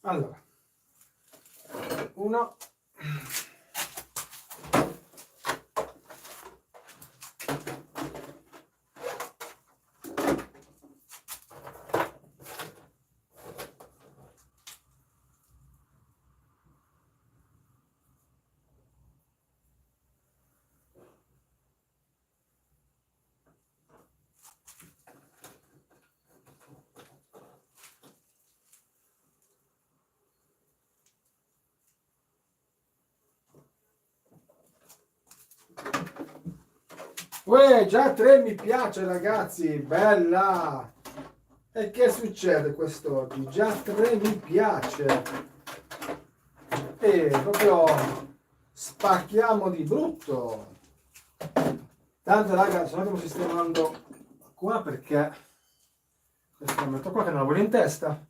Allora, uno. Uè, già 3 mi piace ragazzi, bella! E che succede quest'oggi? Già 3 mi piace! E proprio spacchiamo di brutto! Tanto raga, stiamo sistemando qua perché questo lo metto qua che non lo voglio in testa.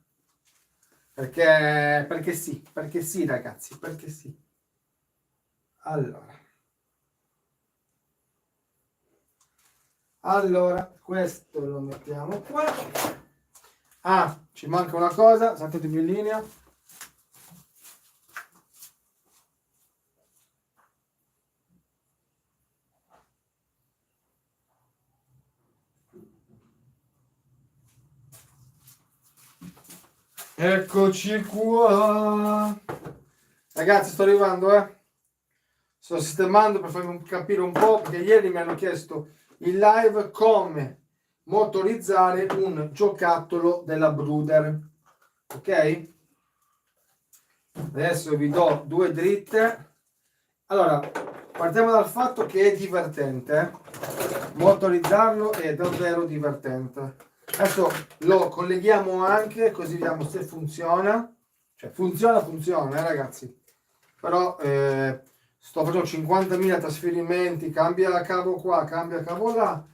Perché sì ragazzi, perché sì. Allora, questo lo mettiamo qua. Ah, ci manca una cosa, saltatemi in linea. Eccoci qua. Ragazzi, sto arrivando, Sto sistemando per farvi capire un po', perché ieri mi hanno chiesto in live come motorizzare un giocattolo della Bruder. Ok? Adesso vi do 2 dritte. Allora, partiamo dal fatto che è divertente. Motorizzarlo è davvero divertente. Adesso lo colleghiamo anche, così vediamo se funziona. Cioè, funziona, ragazzi. Però sto facendo 50.000 trasferimenti, cambia la cavo qua, cambia cavo là.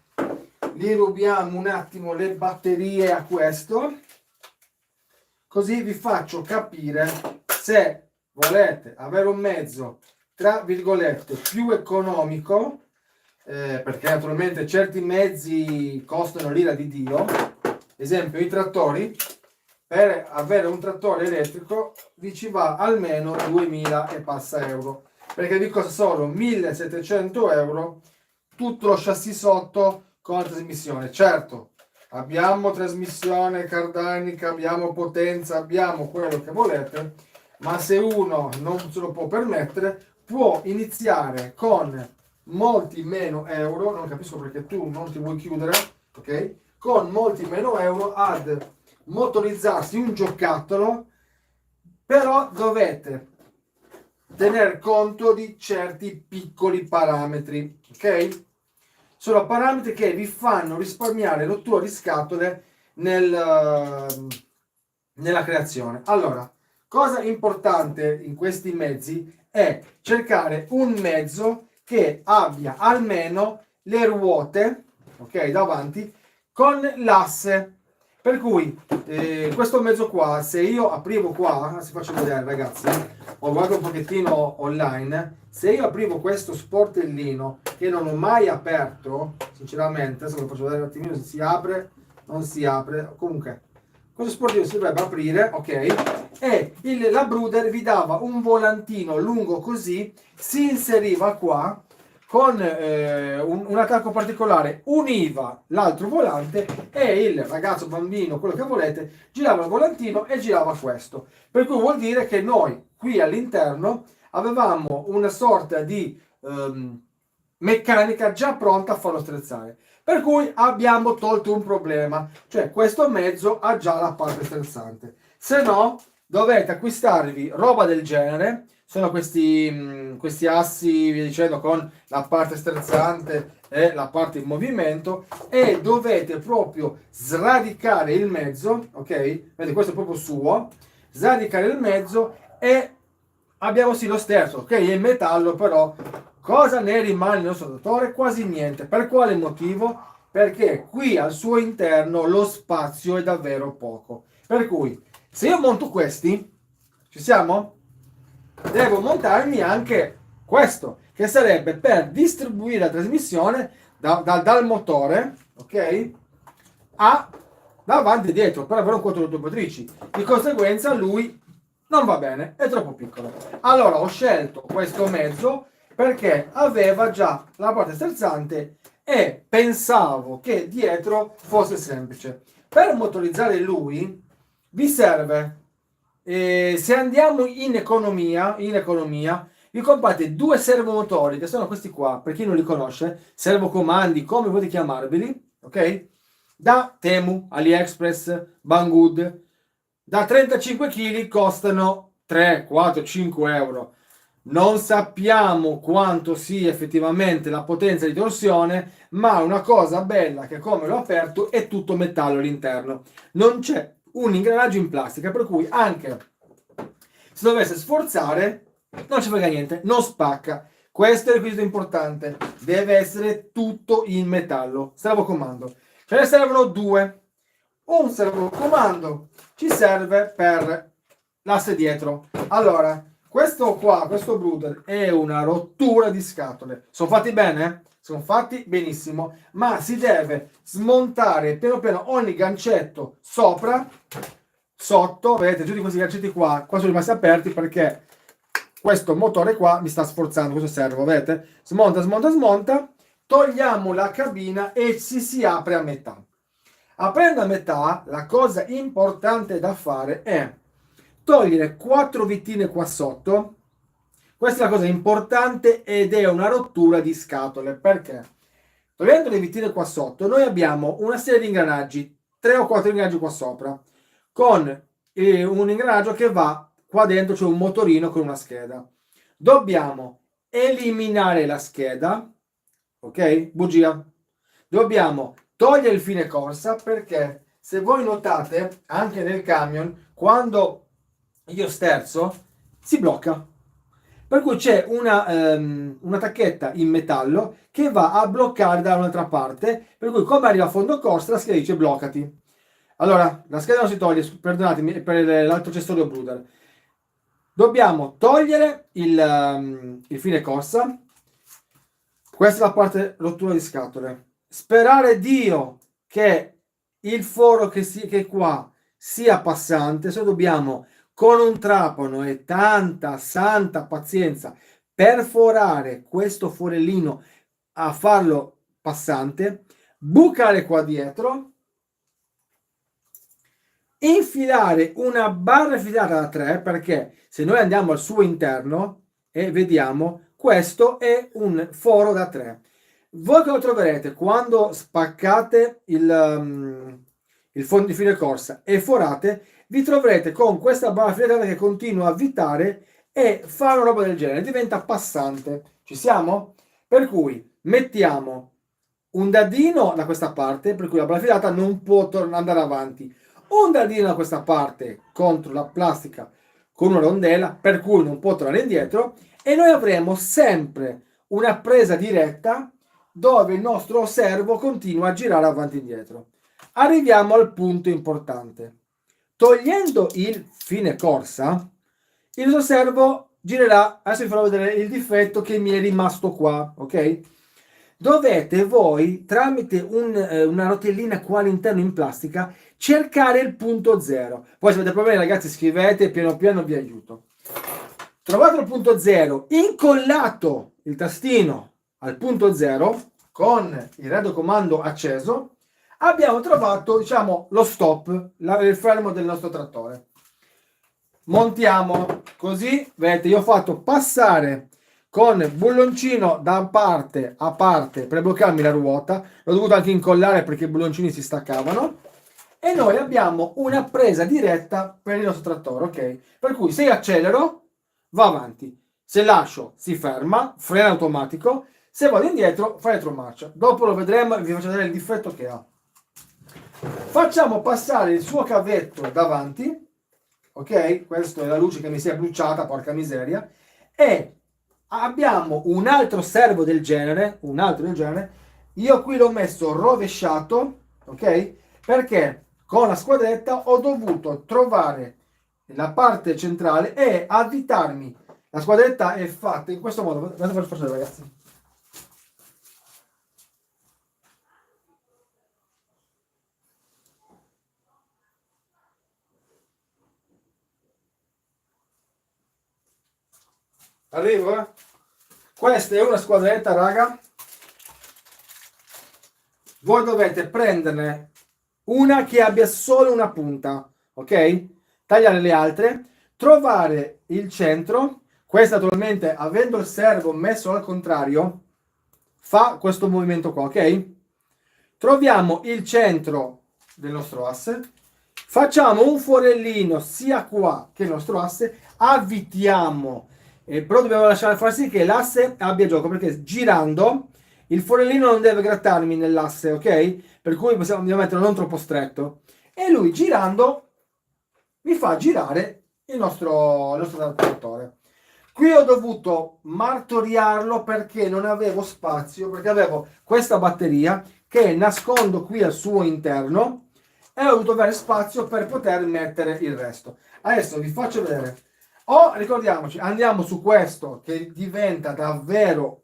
Li rubiamo un attimo le batterie a questo. Così vi faccio capire se volete avere un mezzo, tra virgolette, più economico, perché naturalmente certi mezzi costano l'ira di Dio, esempio i trattori. Per avere un trattore elettrico vi ci va almeno 2000 e passa euro, perché vi costa solo 1700 euro tutto lo chassis sotto con la trasmissione. Certo, abbiamo trasmissione cardanica, abbiamo potenza, abbiamo quello che volete, ma se uno non se lo può permettere può iniziare con molti meno euro. Non capisco perché tu non ti vuoi chiudere, ok? Con molti meno euro ad motorizzarsi un giocattolo, però dovete tener conto di certi piccoli parametri, ok? Sono parametri che vi fanno risparmiare rottura di scatole nella creazione. Allora, cosa importante in questi mezzi è cercare un mezzo che abbia almeno le ruote, ok, davanti, con l'asse. Per cui questo mezzo qua, se io aprivo qua, si faccio vedere ragazzi, ho guardato un pochettino online, se io aprivo questo sportellino che non ho mai aperto, sinceramente, se lo faccio vedere un attimino se si apre, non si apre, comunque questo sportellino si dovrebbe aprire, ok, e la Bruder vi dava un volantino lungo così, si inseriva qua con un attacco particolare, univa l'altro volante e il ragazzo, bambino, quello che volete, girava il volantino e girava questo. Per cui vuol dire che noi qui all'interno avevamo una sorta di meccanica già pronta a farlo sterzare. Per cui abbiamo tolto un problema, cioè questo mezzo ha già la parte sterzante. Se no, dovete acquistarvi roba del genere. Sono questi assi, via dicendo, con la parte sterzante e la parte in movimento, e dovete proprio sradicare il mezzo, ok? Vedete, questo è proprio suo, sradicare il mezzo e abbiamo sì lo sterzo, ok? È in metallo, però cosa ne rimane nel nostro trattore? Quasi niente. Per quale motivo? perché qui al suo interno lo spazio è davvero poco. Per cui, se io monto questi, ci siamo? Devo montarmi anche questo, che sarebbe per distribuire la trasmissione dal motore, ok? A davanti e dietro, per avere un quattro rotatrici. Di conseguenza lui non va bene, è troppo piccolo. Allora ho scelto questo mezzo perché aveva già la parte sterzante e pensavo che dietro fosse semplice. Per motorizzare lui vi serve, se andiamo in economia, vi comprate due servomotori, che sono questi qua, per chi non li conosce, servocomandi, come volete chiamarveli, ok? Da Temu, AliExpress, Banggood, da 35 kg costano 3, 4, 5 euro. Non sappiamo quanto sia effettivamente la potenza di torsione, ma una cosa bella che come l'ho aperto è tutto metallo all'interno. Non c'è un ingranaggio in plastica, per cui anche se dovesse sforzare non ci frega niente, non spacca. Questo è il requisito importante, deve essere tutto in metallo. Servocomando, ce ne servono due. Un servocomando ci serve per l'asse dietro. Allora, questo qua, questo Brother è una rottura di scatole. Sono fatti bene? Sono fatti benissimo, ma si deve smontare piano piano ogni gancetto sopra, sotto. Vedete, tutti questi gancetti qua sono rimasti aperti perché questo motore qua mi sta sforzando, questo servo, vedete? Smonta, smonta, smonta, togliamo la cabina e si apre a metà. Aprendo a metà, la cosa importante da fare è togliere 4 vittine qua sotto. Questa è la cosa importante ed è una rottura di scatole. Perché? Togliendo le vittine qua sotto, noi abbiamo una serie di ingranaggi, 3 o 4 ingranaggi qua sopra, con un ingranaggio che va qua dentro, c'è un motorino con una scheda. Dobbiamo eliminare la scheda, ok? Bugia. Dobbiamo togliere il fine corsa, perché se voi notate anche nel camion, quando io sterzo si blocca, per cui c'è una tacchetta in metallo che va a bloccare da un'altra parte, per cui come arriva a fondo corsa la scheda dice bloccati. Allora la scheda non si toglie, perdonatemi, per l'altro accessorio Brother dobbiamo togliere il fine corsa. Questa è la parte rottura di scatole. Sperare Dio che il foro che è qua sia passante, se dobbiamo con un trapano e tanta santa pazienza perforare questo forellino a farlo passante, bucare qua dietro, infilare una barra filata da 3, perché se noi andiamo al suo interno e vediamo, questo è un foro da 3. Voi che lo troverete quando spaccate il fondo di fine corsa e forate, vi troverete con questa barra filata che continua a avvitare e fa una roba del genere, diventa passante. Ci siamo? Per cui mettiamo un dadino da questa parte, per cui la barra filata non può andare avanti, un dadino da questa parte contro la plastica con una rondella, per cui non può tornare indietro, e noi avremo sempre una presa diretta dove il nostro servo continua a girare avanti e indietro. Arriviamo al punto importante. Togliendo il fine corsa, il nostro servo girerà. Adesso vi farò vedere il difetto che mi è rimasto qua, ok? Dovete voi, tramite una rotellina qua all'interno in plastica, cercare il punto zero. Poi se avete problemi ragazzi scrivete, piano piano vi aiuto. Trovato il punto zero, incollato il tastino al punto zero con il radiocomando acceso, abbiamo trovato, diciamo, lo stop, il fermo del nostro trattore. Montiamo così, vedete, io ho fatto passare con bulloncino da parte a parte per bloccarmi la ruota, l'ho dovuto anche incollare perché i bulloncini si staccavano, e noi abbiamo una presa diretta per il nostro trattore, ok? Per cui se io accelero va avanti, se lascio si ferma, freno automatico, se vado indietro fa retromarcia. Dopo lo vedremo e vi faccio vedere il difetto che ha. Facciamo passare il suo cavetto davanti, ok? Questa è la luce che mi si è bruciata, porca miseria, e abbiamo un altro servo del genere, io qui l'ho messo rovesciato, ok? Perché con la squadretta ho dovuto trovare la parte centrale e avvitarmi. La squadretta è fatta in questo modo. Guardate per forza, ragazzi. Arrivo, eh? Questa è una squadretta, raga. Voi dovete prenderne una che abbia solo una punta, ok? Tagliare le altre, trovare il centro. Questa naturalmente, avendo il servo messo al contrario, fa questo movimento qua, ok? Troviamo il centro del nostro asse, facciamo un forellino sia qua che il nostro asse, avvitiamo, però dobbiamo lasciare far sì che l'asse abbia gioco, perché girando il forellino non deve grattarmi nell'asse, ok? Per cui possiamo metterlo non troppo stretto. E lui girando mi fa girare il nostro trattore. Qui ho dovuto martoriarlo perché non avevo spazio, perché avevo questa batteria che nascondo qui al suo interno e ho dovuto avere spazio per poter mettere il resto. Adesso vi faccio vedere. Ricordiamoci, andiamo su questo che diventa davvero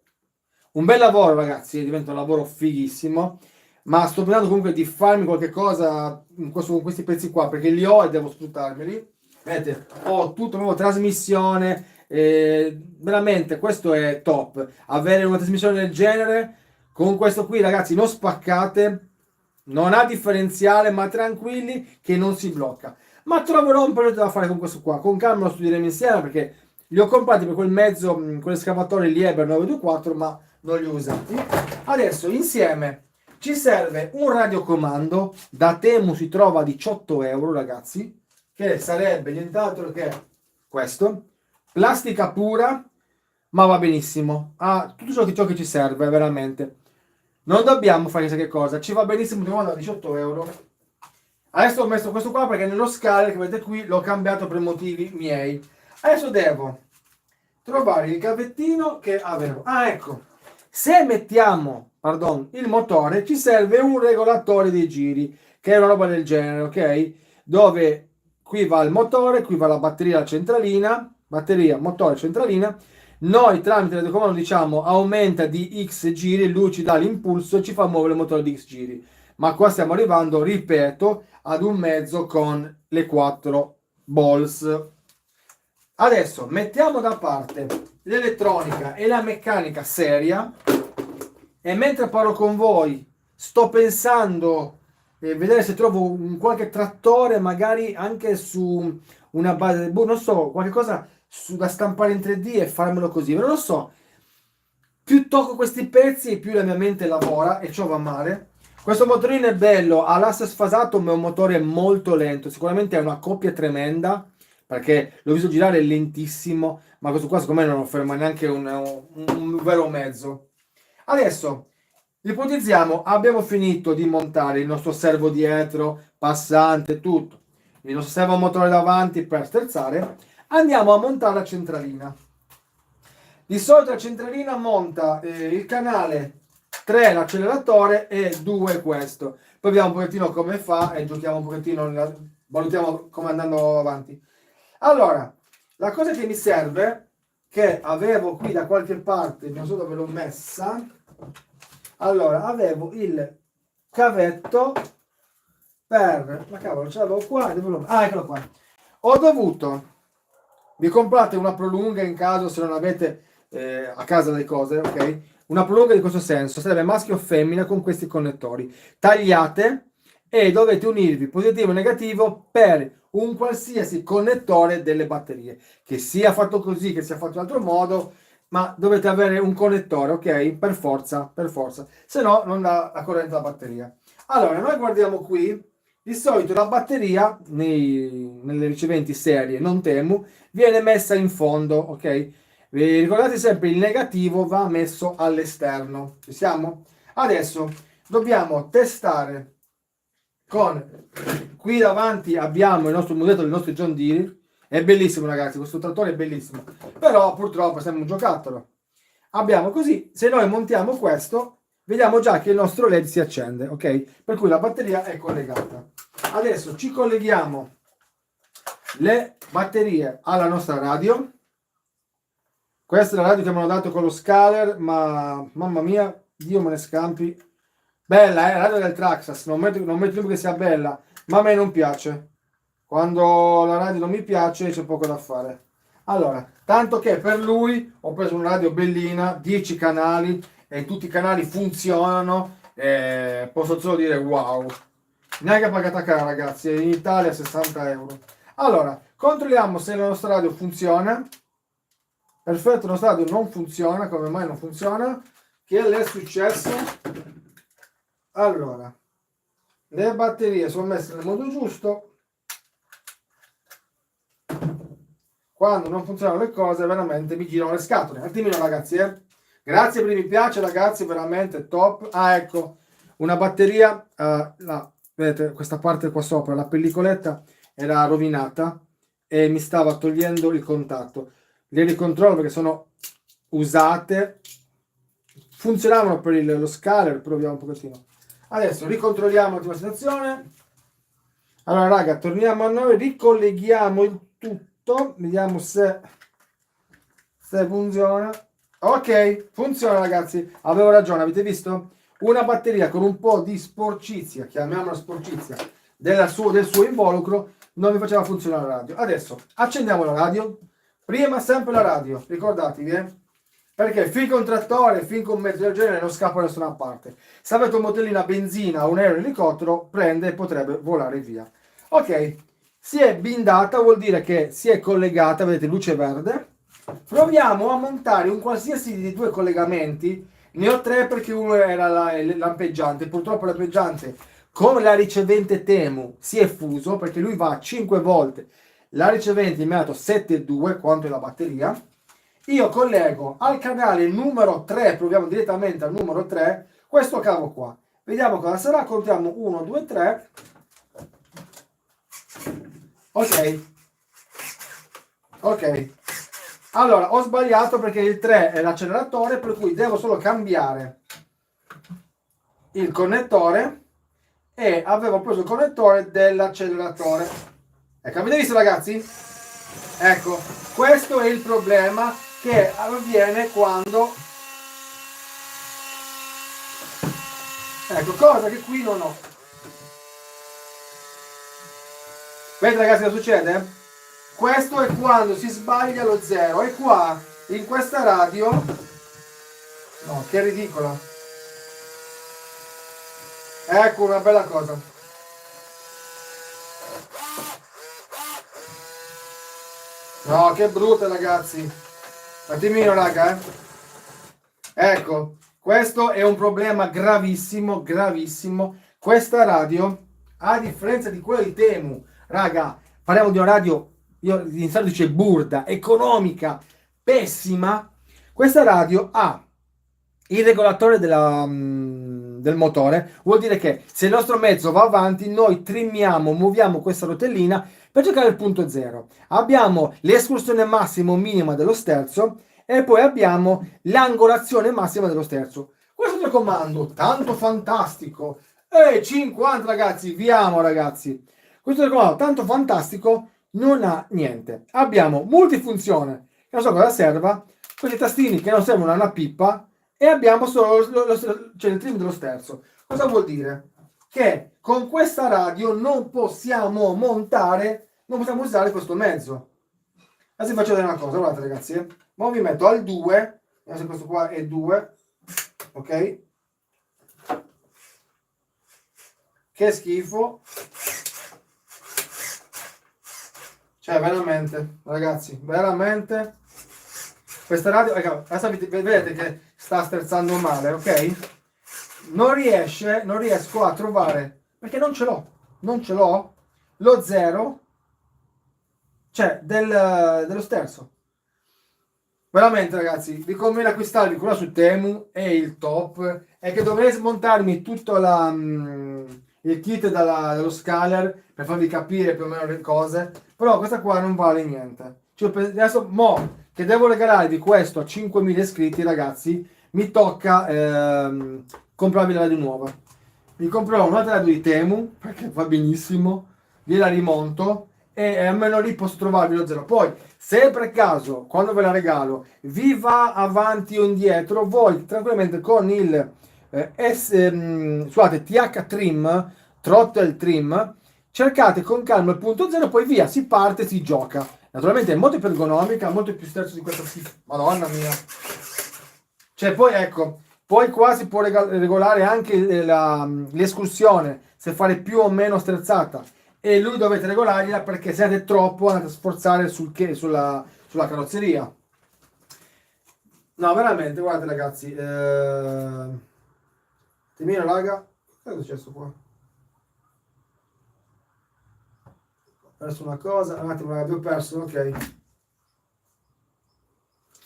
un bel lavoro, ragazzi, diventa un lavoro fighissimo, ma sto pensando comunque di farmi qualche cosa con questi pezzi qua, perché li ho e devo sfruttarmeli. Vedete, ho tutto, nuova trasmissione, veramente questo è top. Avere una trasmissione del genere, con questo qui, ragazzi, non spaccate, non ha differenziale, ma tranquilli che non si blocca. Ma troverò un progetto da fare con questo qua, con calma lo studieremo insieme, perché li ho comprati per quel mezzo, quell'escavatore Lieber 924, ma non li ho usati. Adesso insieme ci serve un radiocomando, da Temu si trova a 18 euro, ragazzi, che sarebbe nient'altro che questo, plastica pura, ma va benissimo, ha tutto ciò che ci serve veramente, non dobbiamo fare chissà che cosa, ci va benissimo, troviamo a 18 euro. Adesso ho messo questo qua perché nello scale che vedete qui l'ho cambiato per motivi miei. Adesso devo trovare il gavettino che avevo. Ah, ecco, se mettiamo, pardon, il motore, ci serve un regolatore dei giri, che è una roba del genere, ok? Dove qui va il motore, qui va la batteria centralina, batteria, motore, centralina. Noi tramite il comando diciamo aumenta di X giri, lui ci dà l'impulso e ci fa muovere il motore di X giri. Ma qua stiamo arrivando, ripeto, ad un mezzo con le 4 balls. Adesso mettiamo da parte l'elettronica e la meccanica seria e mentre parlo con voi sto pensando vedere se trovo qualche trattore, magari anche su una base, non so, qualche cosa da stampare in 3D e farmelo così, non lo so. Più tocco questi pezzi più la mia mente lavora e ciò va male. Questo motorino è bello, ha l'asse sfasato ma è un motore molto lento, sicuramente è una coppia tremenda perché l'ho visto girare lentissimo, ma questo qua secondo me non lo ferma neanche un vero mezzo. Adesso ipotizziamo, abbiamo finito di montare il nostro servo dietro, passante, tutto, il nostro servo motore davanti per sterzare, andiamo a montare la centralina. Di solito la centralina monta il canale 3 l'acceleratore e 2 questo. Poi vediamo un pochettino come fa e giochiamo un pochettino, valutiamo come andando avanti. Allora, la cosa che mi serve, che avevo qui da qualche parte, non so dove l'ho messa, allora avevo il cavetto per, ma cavolo, ce l'avevo qua, eccolo qua. Ho dovuto, vi comprate una prolunga in caso se non avete a casa le cose, ok? Una prolunga di questo senso, sarebbe maschio o femmina con questi connettori. Tagliate e dovete unirvi positivo e negativo per un qualsiasi connettore delle batterie. Che sia fatto così, che sia fatto in altro modo, ma dovete avere un connettore, ok? Per forza, se no non dà la corrente alla batteria. Allora, noi guardiamo qui, di solito la batteria nelle riceventi serie, non Temu, viene messa in fondo, ok? Vi ricordate sempre il negativo va messo all'esterno, ci siamo? Adesso dobbiamo testare con, qui davanti abbiamo il nostro musetto del nostro John Deere, è bellissimo ragazzi, questo trattore è bellissimo, però purtroppo sembra un giocattolo. Abbiamo così, se noi montiamo questo, vediamo già che il nostro LED si accende, ok? Per cui la batteria è collegata. Adesso ci colleghiamo le batterie alla nostra radio. Questa è la radio che mi hanno dato con lo scaler, ma mamma mia, Dio me ne scampi. Bella, la radio del Traxxas, non metto dubbio che sia bella, ma a me non piace. Quando la radio non mi piace c'è poco da fare. Allora, tanto che per lui ho preso una radio bellina, 10 canali, e tutti i canali funzionano, posso solo dire wow. Neanche pagata cara, ragazzi, in Italia 60 euro. Allora, controlliamo se la nostra radio funziona. Perfetto, la nostra radio non funziona. Come mai non funziona? Che le è successo? Allora, le batterie sono messe nel modo giusto. Quando non funzionano le cose, veramente mi girano le scatole. Un attimino, ragazzi, Grazie per i mi piace, ragazzi, veramente top. Ah, ecco, una batteria, vedete, questa parte qua sopra, la pellicoletta era rovinata e mi stava togliendo il contatto. Le ricontrollo perché sono usate. Funzionavano per lo scaler, proviamo un pochettino. Adesso ricontrolliamo la situazione. Allora, raga, torniamo a noi, ricolleghiamo il tutto, vediamo se funziona. Ok, funziona, ragazzi, avevo ragione, avete visto? Una batteria con un po' di sporcizia, chiamiamola sporcizia, del suo involucro, non mi faceva funzionare la radio. Adesso accendiamo la radio, prima sempre la radio, ricordatevi, perché finché un trattore, finché un mezzo del genere non scappa da nessuna parte. Se avete un motellino a benzina o un aereo elicottero, prende e potrebbe volare via. Ok, si è bindata, vuol dire che si è collegata, vedete luce verde. Proviamo a montare un qualsiasi dei due collegamenti. Ne ho tre perché uno era lampeggiante. Purtroppo il lampeggiante con la ricevente Temu si è fuso perché lui va 5 volte. La ricevente mi ha dato 7,2 quanto è la batteria. Io collego al canale numero 3, proviamo direttamente al numero 3, questo cavo qua. Vediamo cosa sarà, contiamo 1, 2, 3. Ok. Allora, ho sbagliato perché il 3 è l'acceleratore, per cui devo solo cambiare il connettore e avevo preso il connettore dell'acceleratore. Ecco, avete visto, ragazzi? Ecco, questo è il problema che avviene quando... Ecco, cosa che qui non ho. Vedete, ragazzi, cosa succede? Questo è quando si sbaglia lo 0 e qua in questa radio, no, che ridicolo, ecco una bella cosa, no, che brutta, ragazzi, un attimino, raga, ecco, questo è un problema gravissimo, gravissimo. Questa radio, a differenza di quella di Temu, raga, parliamo di una radio, in stato dice burda, economica, pessima. Questa radio ha il regolatore del motore, vuol dire che se il nostro mezzo va avanti noi trimmiamo, muoviamo questa rotellina per cercare il punto zero. Abbiamo l'escursione massima o minima dello sterzo e poi abbiamo l'angolazione massima dello sterzo. Questo comando tanto fantastico, 50, ragazzi, viamo, ragazzi, questo comando tanto fantastico non ha niente. Abbiamo multifunzione, che non so cosa serva, questi tastini che non servono a una pippa, e abbiamo solo il trim dello sterzo. Cosa vuol dire? Che con questa radio non possiamo montare, non possiamo usare questo mezzo. Adesso faccio vedere una cosa, guardate, ragazzi, ma mi metto al 2, adesso questo qua è 2, ok? Che schifo. Cioè, veramente, ragazzi, veramente, questa radio, adesso vedete che sta sterzando male, ok? Non riesco a trovare, perché non ce l'ho, lo 0, cioè, dello sterzo. Veramente, ragazzi, vi conviene acquistarvi quello su Temu, è il top, è che dovrei smontarmi tutto il kit dello scaler per farvi capire più o meno le cose, però questa qua non vale niente. Cioè, adesso che devo regalarvi questo a 5.000 iscritti, ragazzi, mi tocca comprarvi la radio nuova. Mi comprerò un'altra radio di Temu, perché va benissimo, gliela rimonto e almeno lì posso trovarvi lo zero. Poi, se per caso, quando ve la regalo, vi va avanti o indietro, voi tranquillamente con il scusate, TH Trim, Throttle Trim, cercate con calma il punto zero, poi via, si parte, si gioca. Naturalmente è molto più ergonomica, molto più sterzo di questa schifo. Madonna mia. Cioè, poi ecco, poi qua si può regolare anche l'escursione, se fare più o meno sterzata. E lui dovete regolargliela perché se andate troppo andate a sforzare sulla carrozzeria. No, veramente, guardate ragazzi. Timino, raga. Cosa è successo qua? Ho perso una cosa. Un attimo, abbiamo perso, ok.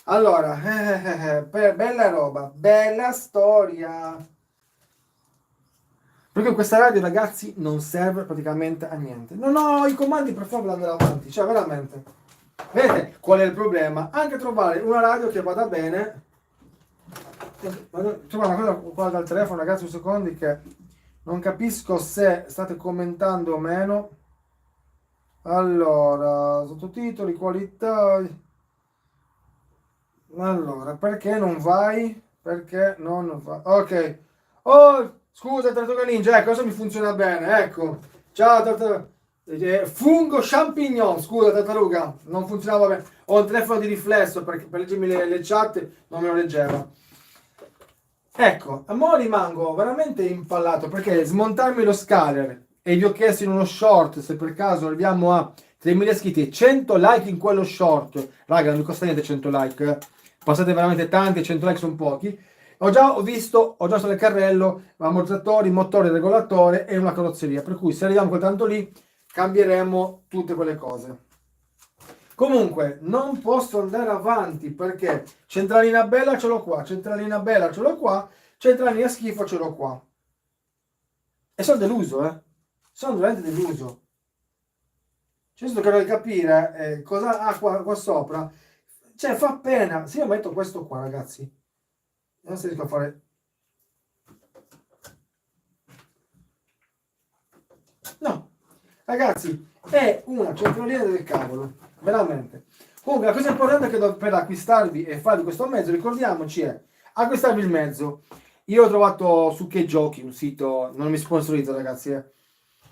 Allora, bella roba, bella storia. Perché questa radio, ragazzi, non serve praticamente a niente. Non ho i comandi per farvela andare avanti, cioè veramente. Vedete qual è il problema? Anche trovare una radio che vada bene. C'è una cosa qua dal telefono, ragazzi, un secondo, che non capisco se state commentando o meno. Allora, sottotitoli, qualità. Allora, perché non vai? Perché non va? Ok. Oh, scusa, Tartaruga Ninja, ecco, cosa mi funziona bene, ecco. Ciao, Tartaruga. Fungo champignon, scusa, Tartaruga, non funzionava bene. Ho un telefono di riflesso perché per leggermi le chat non me lo leggeva. Ecco, a mo' rimango veramente impallato perché smontarmi lo scaler e vi ho chiesto in uno short se per caso arriviamo a 3.000 iscritti e 100 like in quello short. Raga, non mi costa niente 100 like. Passate veramente tanti, 100 like sono pochi. Ho già visto il carrello, ammortizzatori, motore, regolatore e una carrozzeria. Per cui se arriviamo quel tanto lì, cambieremo tutte quelle cose. Comunque, non posso andare avanti perché centralina bella ce l'ho qua, centralina bella ce l'ho qua, centralina schifo ce l'ho qua. E sono deluso, eh. Sono veramente deluso. Cioè, sto cercando di capire cosa ha qua sopra. Cioè, fa pena. Se io metto questo qua, ragazzi, non si riesco a fare. No, ragazzi, è una centralina del cavolo, veramente. Comunque, la cosa importante è che per acquistarvi e farvi questo mezzo, ricordiamoci, è acquistarvi il mezzo. Io ho trovato su Che Giochi, un sito, non mi sponsorizza, ragazzi,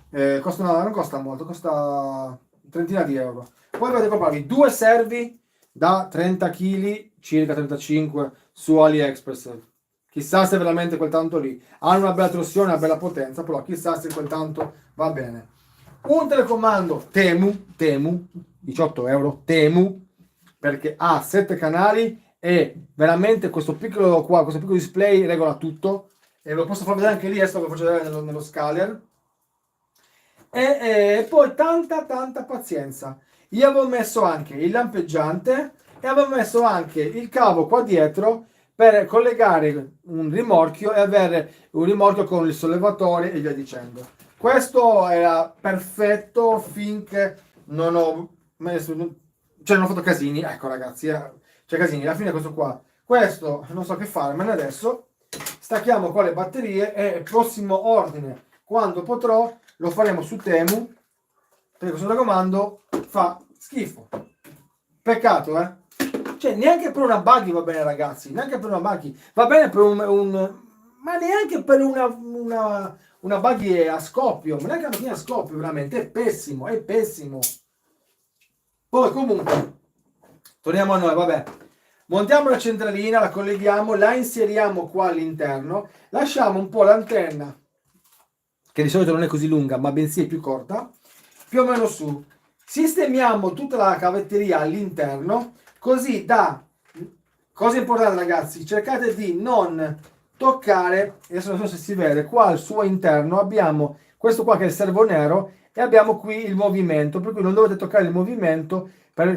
non costa molto, costa una trentina di euro. Poi potete comprarvi due servi da 30 kg, circa 35 su AliExpress. Chissà se veramente quel tanto lì hanno una bella torsione, una bella potenza, però chissà se quel tanto va bene. Un telecomando Temu, 18 euro, Temu, perché ha 7 canali e veramente questo piccolo display regola tutto. E lo posso far vedere anche lì, adesso lo faccio vedere nello scaler. E poi tanta pazienza. Io avevo messo anche il lampeggiante e avevo messo anche il cavo qua dietro per collegare un rimorchio e avere un rimorchio con il sollevatore e via dicendo. Questo era perfetto finché non ho messo, cioè non ho fatto casini. Ecco ragazzi, c'è casini. Alla fine questo non so che fare, ma adesso stacchiamo qua le batterie e il prossimo ordine, quando potrò, lo faremo su Temu, perché questo telecomando fa schifo. Peccato, eh? Cioè, neanche per una buggy va bene, ragazzi. Neanche per una buggy. Va bene per ma neanche per una buggy a scoppio. Ma neanche una macchina a scoppio, veramente. È pessimo, è pessimo. Poi, comunque, torniamo a noi, vabbè. Montiamo la centralina, la colleghiamo, la inseriamo qua all'interno. Lasciamo un po' l'antenna, che di solito non è così lunga, ma bensì è più corta, più o meno su. Sistemiamo tutta la cavetteria all'interno, così da, cosa importante ragazzi, cercate di non toccare, adesso non so se si vede, qua al suo interno abbiamo questo qua che è il servo nero e abbiamo qui il movimento, per cui non dovete toccare il movimento,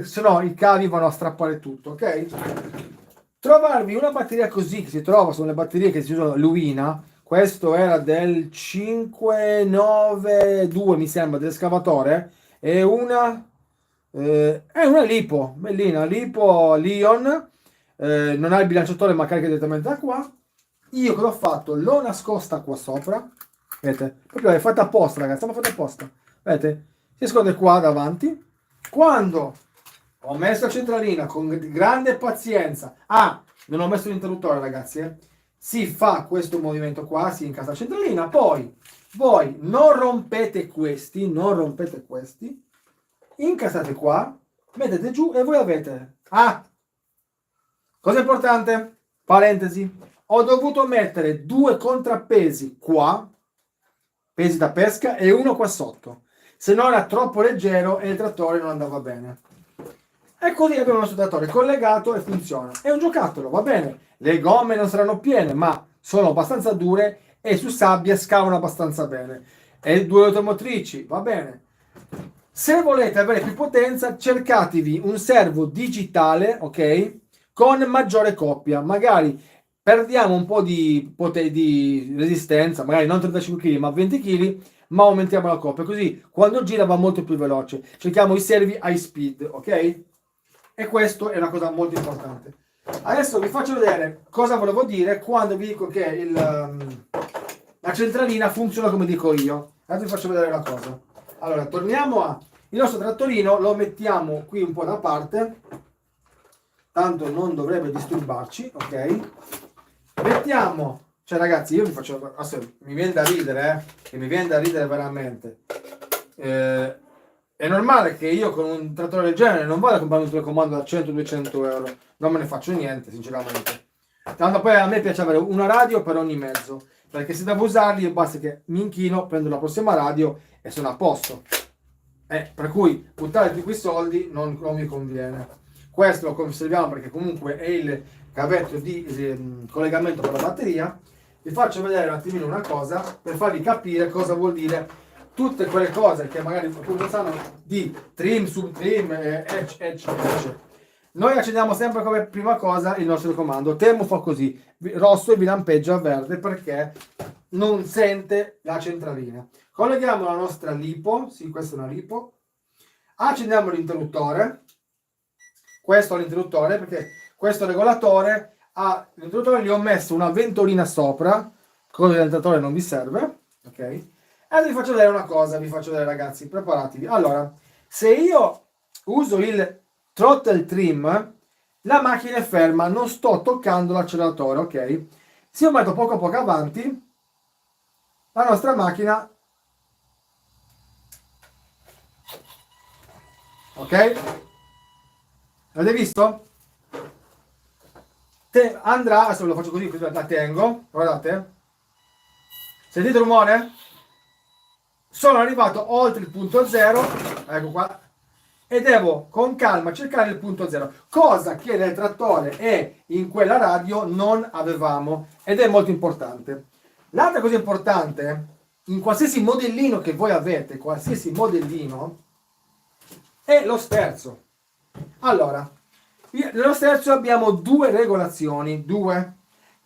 se no i cavi vanno a strappare tutto, ok? Trovarvi una batteria così, che si trova, sono le batterie che si usano Luina, questo era del 592 mi sembra, dell'escavatore, è una Lipo, bellina, Lipo Lion, non ha il bilanciatore ma carica direttamente da qua, io cosa ho fatto? L'ho nascosta qua sopra, vedete? Proprio è fatta apposta, ragazzi, ma fatta apposta, vedete? Si nasconde qua davanti. Quando ho messo la centralina con grande pazienza, non ho messo l'interruttore, ragazzi, si fa questo movimento qua, si incassa la centralina, poi voi non rompete questi, incassate qua, mettete giù e voi avete. Cosa importante? Parentesi, ho dovuto mettere 2 contrappesi qua, pesi da pesca, e uno qua sotto, se no era troppo leggero e il trattore non andava bene. E così abbiamo il nostro trattore collegato e funziona. È un giocattolo, va bene, le gomme non saranno piene, ma sono abbastanza dure e su sabbia scavano abbastanza bene. E 2 automotrici, va bene. Se volete avere più potenza, cercatevi un servo digitale, ok? Con maggiore coppia. Magari perdiamo un po' di resistenza, magari non 35 kg ma 20 kg, ma aumentiamo la coppia. Così quando gira va molto più veloce. Cerchiamo i servi high speed, ok? E questo è una cosa molto importante. Adesso vi faccio vedere cosa volevo dire quando vi dico che la centralina funziona come dico io. Adesso vi faccio vedere una cosa. Allora, torniamo il nostro trattorino, lo mettiamo qui un po' da parte, tanto non dovrebbe disturbarci, ok? Mettiamo, cioè ragazzi, io vi faccio, mi viene da ridere, che mi viene da ridere veramente. È normale che io con un trattore del genere non vada a comprare un telecomando da 100-200 euro, non me ne faccio niente, sinceramente. Tanto poi a me piace avere una radio per ogni mezzo, perché se devo usarli basta che mi inchino, prendo la prossima radio e sono a posto. Per cui buttare tutti quei soldi non mi conviene. Questo lo conserviamo perché comunque è il cavetto di collegamento con la batteria. Vi faccio vedere un attimino una cosa per farvi capire cosa vuol dire tutte quelle cose che magari non sanno di trim, subtrim, edge. Noi accendiamo sempre come prima cosa il nostro comando. Temo fa così, rosso, e vi lampeggia verde perché non sente la centralina. Colleghiamo la nostra lipo, sì, questa è una lipo. Accendiamo l'interruttore. Questo è l'interruttore perché questo regolatore l'interruttore gli ho messo una ventolina sopra, cosa che l'interruttore non vi serve, ok? E adesso vi faccio vedere una cosa, vi faccio vedere ragazzi, preparatevi. Allora, se io uso il throttle trim, la macchina è ferma, non sto toccando l'acceleratore, ok? Se io metto poco a poco avanti, la nostra macchina, ok? Avete visto? Andrà, adesso ve lo faccio così la tengo, guardate. Sentite il rumore? Sono arrivato oltre il punto zero, ecco qua, e devo con calma cercare il punto zero, cosa che nel trattore e in quella radio non avevamo, ed è molto importante. L'altra cosa importante, in qualsiasi modellino che voi avete, qualsiasi modellino, è lo sterzo. Allora, nello sterzo abbiamo 2 regolazioni, 2.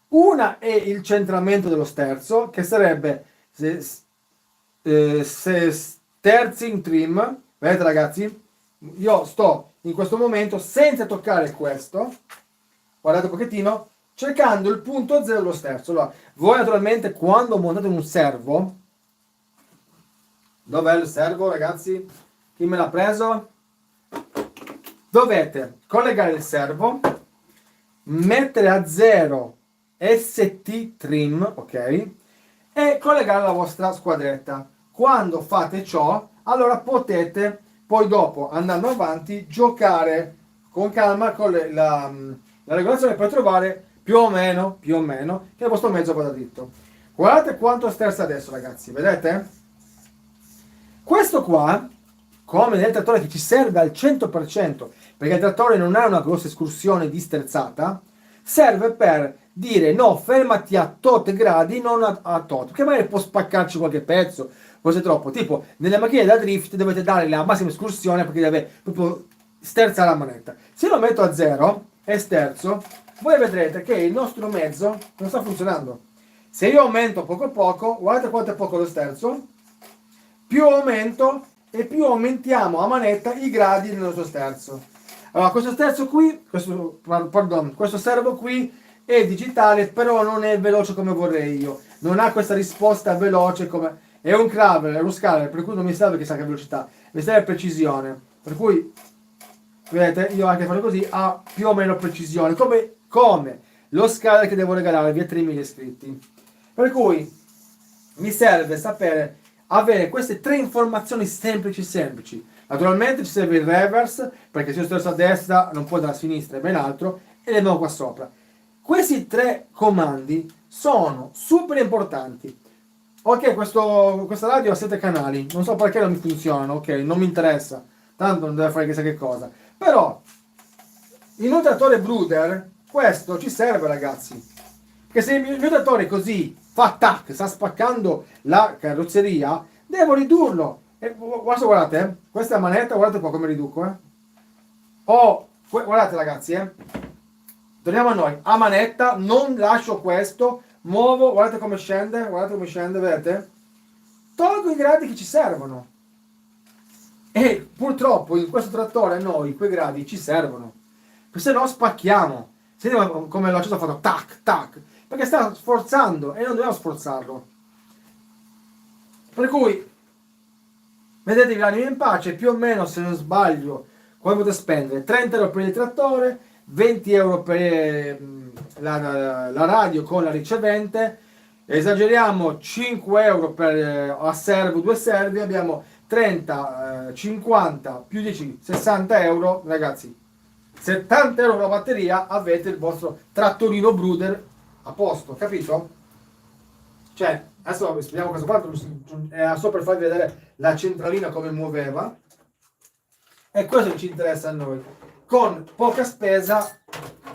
Una è il centramento dello sterzo, che sarebbe sterzing trim. Vedete ragazzi? Io sto in questo momento senza toccare questo, guardate un pochettino, cercando il punto zero dello sterzo. Allora, voi naturalmente quando montate un servo, dov'è il servo ragazzi? Chi me l'ha preso? Dovete collegare il servo, mettere a 0 ST trim, ok? E collegare la vostra squadretta. Quando fate ciò, allora potete poi dopo, andando avanti, giocare con calma con la regolazione per trovare più o meno che il vostro mezzo vada dritto. Guardate quanto sterza adesso ragazzi, vedete? Questo qua, come nel trattore che ci serve al 100%, perché il trattore non ha una grossa escursione di sterzata, serve per dire no, fermati a tot gradi, non a tot, perché magari può spaccarci qualche pezzo, forse troppo. Tipo, nelle macchine da drift dovete dare la massima escursione perché deve proprio sterzare la manetta. Se lo metto a 0 e sterzo, voi vedrete che il nostro mezzo non sta funzionando. Se io aumento poco a poco, guardate quanto è poco lo sterzo, più aumento e più aumentiamo a manetta i gradi del nostro sterzo. Allora, questo sterzo qui, questo servo qui è digitale, però non è veloce come vorrei io, non ha questa risposta veloce come... È un Craveler, è uno Scaler, per cui non mi serve chissà che velocità, mi serve precisione, per cui vedete io anche fare così ha più o meno precisione, come lo Scaler che devo regalare via 3.000 iscritti, per cui mi serve sapere, avere queste tre informazioni semplici. Naturalmente ci serve il reverse, perché se io sto a destra non può andare a sinistra e ben altro, e le abbiamo qua sopra. Questi tre comandi sono super importanti. Ok, questa radio ha 7 canali, non so perché non mi funzionano, ok, non mi interessa, tanto non deve fare chissà che cosa. Però, in un trattore Brooder, questo ci serve ragazzi. Che se il mio trattore così fa tac, sta spaccando la carrozzeria, devo ridurlo. E guardate, questa manetta, guardate un po' come riduco, guardate ragazzi, torniamo a noi, a manetta, non lascio questo, muovo, guardate come scende, vedete? Tolgo i gradi che ci servono. E purtroppo in questo trattore a noi quei gradi ci servono. Se no spacchiamo. Se no, come l'accesso ha fatto tac, tac, perché sta sforzando e non dobbiamo sforzarlo. Per cui vedetevi l'anima in pace, più o meno se non sbaglio, come potete spendere 30 euro per il trattore, 20 euro per la radio con la ricevente, esageriamo 5 euro per a servo, 2 servi, abbiamo 30, 50 più 10, 60 euro, ragazzi. 70 euro la batteria, avete il vostro trattorino Brooder a posto, capito? Cioè, adesso vediamo questo qua, è solo per farvi vedere la centralina come muoveva. E questo che ci interessa a noi. Con poca spesa,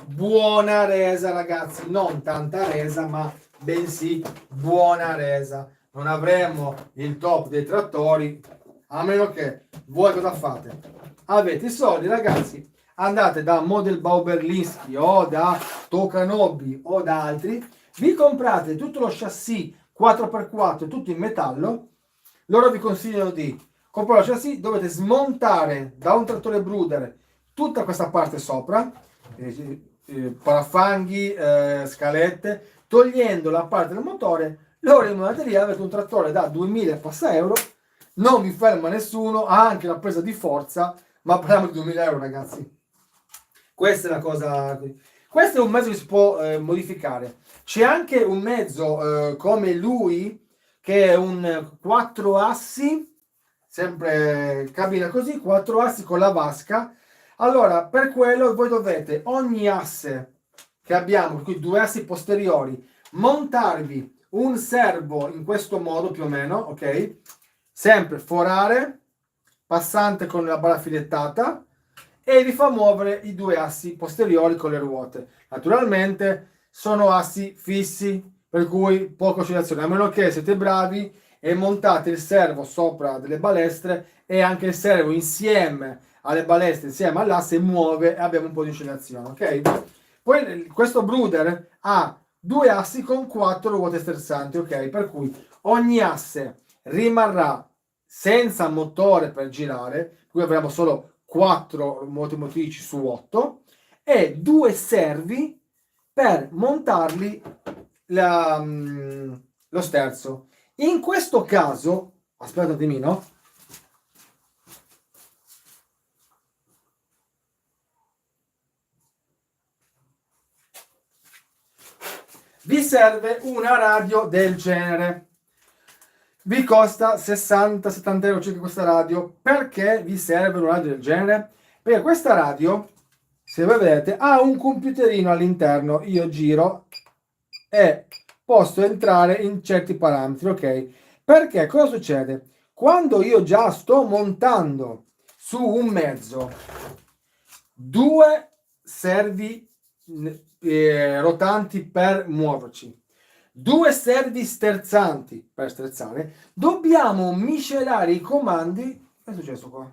buona resa ragazzi, non tanta resa, ma bensì buona resa. Non avremo il top dei trattori, a meno che voi cosa fate? Avete i soldi ragazzi, andate da Model Bauberlinski o da Tokanobi o da altri, vi comprate tutto lo chassis 4x4 tutto in metallo. Loro vi consigliano di comprare lo chassis, dovete smontare da un trattore Brooder tutta questa parte sopra, parafanghi, scalette, togliendo la parte del motore. Loro in batteria avete un trattore da 2000 e passa euro, non vi ferma nessuno, ha anche la presa di forza, ma parliamo di 2000 euro ragazzi. Questa è la cosa. Questo è un mezzo che si può modificare. C'è anche un mezzo come lui, che è un 4 assi, sempre cabina così, 4 assi con la vasca. Allora, per quello voi dovete ogni asse che abbiamo, per cui 2 assi posteriori, montarvi un servo in questo modo più o meno, ok? Sempre forare, passante con la barra filettata, e vi fa muovere i 2 assi posteriori con le ruote. Naturalmente sono assi fissi, per cui poca oscillazione, a meno che siete bravi e montate il servo sopra delle balestre e anche il servo insieme alle balestre, insieme all'asse, muove e abbiamo un po' di oscillazione, ok? Poi questo Brooder ha 2 assi con 4 ruote sterzanti, ok? Per cui ogni asse rimarrà senza motore per girare, qui avremo solo 4 ruote motrici su 8 e 2 servi per montarli lo sterzo. In questo caso, aspetta un attimino, vi serve una radio del genere. Vi costa 60-70 euro circa questa radio. Perché vi serve una radio del genere? Perché questa radio, se voi vedete, ha un computerino all'interno. Io giro e posso entrare in certi parametri, ok? Perché cosa succede? Quando io già sto montando su un mezzo 2 servi rotanti per muoverci, 2 servi sterzanti per sterzare, dobbiamo miscelare i comandi. Che è successo qua?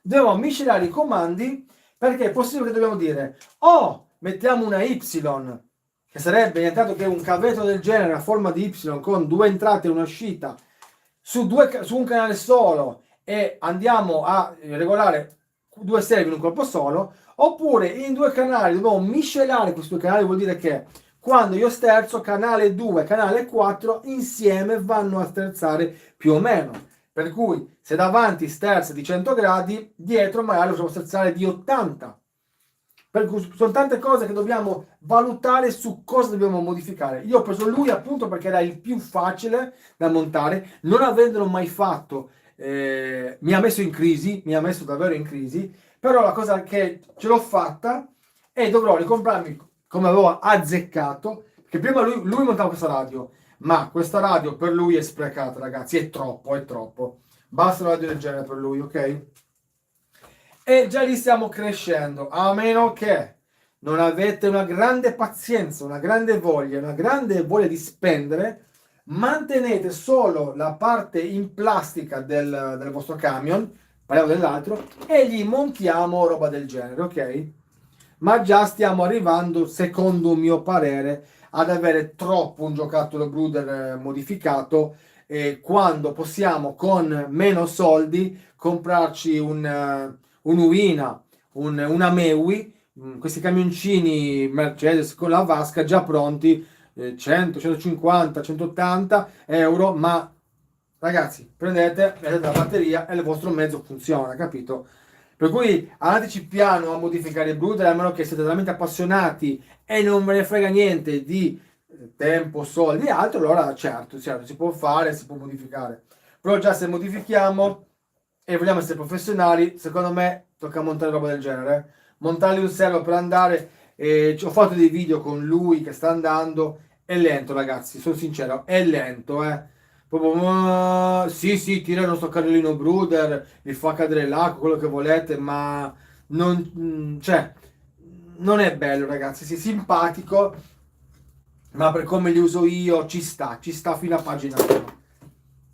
Dobbiamo miscelare i comandi, perché è possibile che dobbiamo dire mettiamo una Y, che sarebbe nient'altro che un cavetto del genere a forma di Y con 2 entrate e un'uscita su un canale solo, e andiamo a regolare 2 servi in un colpo solo, oppure in 2 canali dobbiamo miscelare questi 2 canali. Vuol dire che quando io sterzo canale 2 canale 4 insieme vanno a sterzare più o meno, per cui se davanti sterza di 100 gradi, dietro magari lo possiamo sterzare di 80. Per cui sono tante cose che dobbiamo valutare su cosa dobbiamo modificare. Io ho preso lui appunto perché era il più facile da montare, non avendolo mai fatto, mi ha messo in crisi, mi ha messo davvero in crisi, però la cosa che ce l'ho fatta e dovrò ricomprarmi come avevo azzeccato, che prima lui montava questa radio, ma questa radio per lui è sprecata, ragazzi, è troppo, è troppo. Basta una radio del genere per lui, ok? E già lì stiamo crescendo, a meno che non avete una grande pazienza, una grande voglia di spendere, mantenete solo la parte in plastica del vostro camion, parliamo dell'altro, e gli montiamo roba del genere, ok? Ma già stiamo arrivando, secondo un mio parere, ad avere troppo un giocattolo Brooder modificato, quando possiamo con meno soldi comprarci un Uina, una Mewi, questi camioncini Mercedes con la vasca già pronti, 100, 150, 180 euro, ma ragazzi, prendete, mettete la batteria e il vostro mezzo funziona, capito? Per cui andateci piano a modificare il Brooder, a meno che siete veramente appassionati e non ve ne frega niente di tempo, soldi e altro, allora certo, si può fare, si può modificare. Però già se modifichiamo e vogliamo essere professionali, secondo me tocca montare roba del genere. Montargli un servo per andare, ho fatto dei video con lui che sta andando, è lento ragazzi, sono sincero, è lento, proprio, sì, tira il nostro carrellino Brooder, vi fa cadere l'acqua, quello che volete, ma cioè, non è bello ragazzi, sì, simpatico, ma per come li uso io ci sta fino a pagina 1.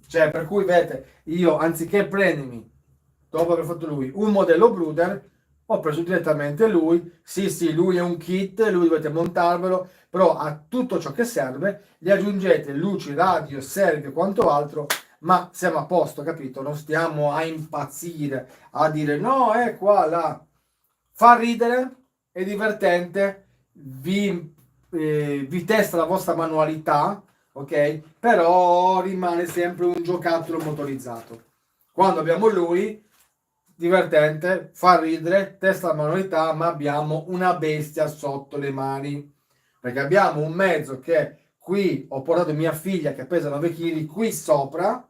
Cioè, per cui vedete, io anziché prendermi, dopo aver fatto lui, un modello Brooder, ho preso direttamente lui. Sì, lui è un kit, lui dovete montarvelo, però a tutto ciò che serve gli aggiungete luci, radio, serve e quanto altro, ma siamo a posto, capito? Non stiamo a impazzire, a dire no, è qua, là. Fa ridere, è divertente, vi testa la vostra manualità, ok? Però rimane sempre un giocattolo motorizzato. Quando abbiamo lui, divertente, fa ridere, testa la manualità, ma abbiamo una bestia sotto le mani. Perché abbiamo un mezzo che qui ho portato mia figlia che pesa 9 kg qui sopra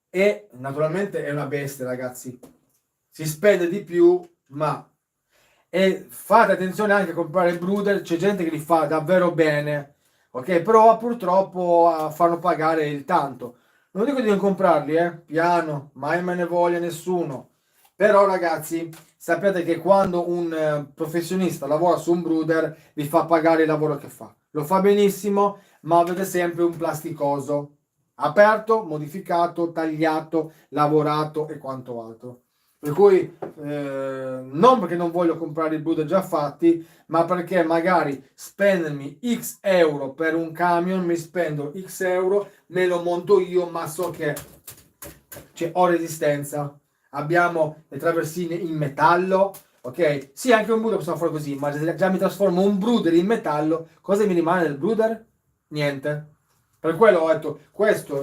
e naturalmente è una bestia, ragazzi. Si spende di più, ma e fate attenzione anche a comprare il Brooder, c'è gente che li fa davvero bene, ok? Però purtroppo fanno pagare il tanto. Non dico di non comprarli, piano, mai me ne voglia nessuno. Però ragazzi, sapete che quando un professionista lavora su un Brooder vi fa pagare il lavoro che fa. Lo fa benissimo, ma avete sempre un plasticoso aperto, modificato, tagliato, lavorato e quanto altro. Per cui non perché non voglio comprare i Brooder già fatti, ma perché magari spendermi X euro per un camion, mi spendo X euro, me lo monto io, ma so che ho resistenza. Abbiamo le traversine in metallo, ok? Sì, anche un Brooder possiamo fare così, ma se già mi trasformo un Brooder in metallo, cosa mi rimane del Brooder? Niente. Per quello ho detto, questo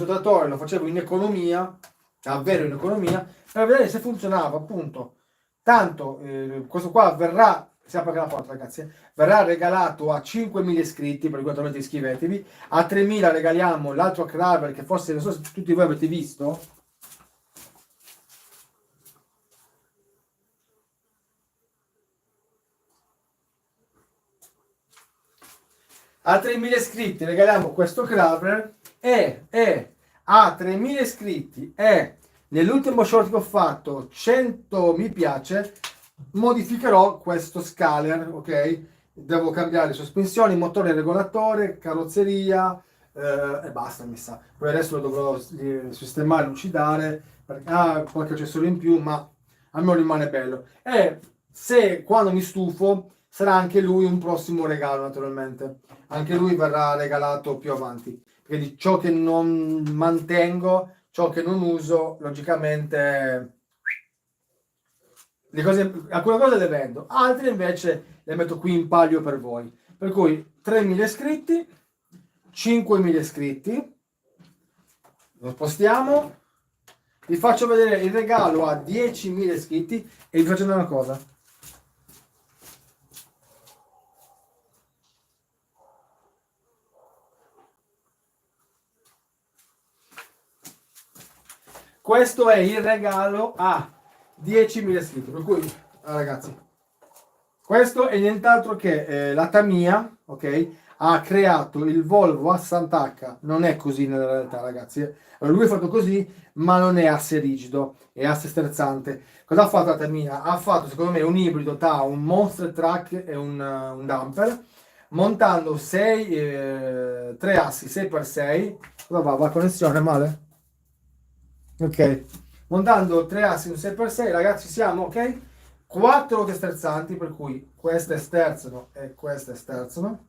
trattore lo facevo in economia, davvero in economia, per vedere se funzionava, appunto. Tanto questo qua verrà, si apre la porta ragazzi, verrà regalato a 5.000 iscritti, per cui naturalmente iscrivetevi, a 3.000 regaliamo l'altro Kraber che forse non so se tutti voi avete visto. A 3.000 iscritti regaliamo questo Kraber e a 3.000 iscritti e nell'ultimo short che ho fatto 100 mi piace, modificherò questo scaler, ok? Devo cambiare le sospensioni, motore regolatore, carrozzeria e basta mi sa. Poi adesso lo dovrò sistemare, lucidare, perché ha qualche accessorio in più, ma a me rimane bello. E se quando mi stufo sarà anche lui un prossimo regalo naturalmente. Anche lui verrà regalato più avanti. Perché di ciò che non mantengo, ciò che non uso, logicamente alcune cose le vendo, altre invece le metto qui in palio per voi. Per cui 3.000 iscritti, 5.000 iscritti, lo spostiamo, vi faccio vedere il regalo a 10.000 iscritti e vi faccio vedere una cosa. Questo è il regalo a 10.000 iscritti, per cui ragazzi, questo è nient'altro che la Tamiya, ok? Ha creato il Volvo a Sant'H, non è così nella realtà ragazzi. Allora, lui è fatto così, ma non è asse rigido, è asse sterzante. Cosa ha fatto la Tamiya? Ha fatto secondo me un ibrido tra un monster truck e un dumper, montando 3 assi 6x6. Cosa va? Va connessione male? Ok, montando 3 assi un 6x6 ragazzi siamo ok, 4 ruote sterzanti per cui queste sterzano e queste sterzano,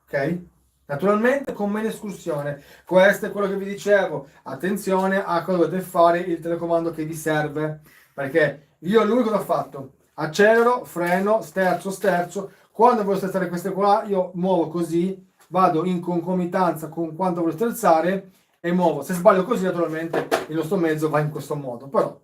ok, naturalmente con meno escursione. Questo è quello che vi dicevo, attenzione a cosa dovete fare, il telecomando che vi serve, perché io lui cosa ho fatto? Accelero, freno, sterzo, quando voglio sterzare queste qua io muovo così, vado in concomitanza con quanto voglio sterzare e muovo. Se sbaglio così naturalmente il nostro mezzo va in questo modo, però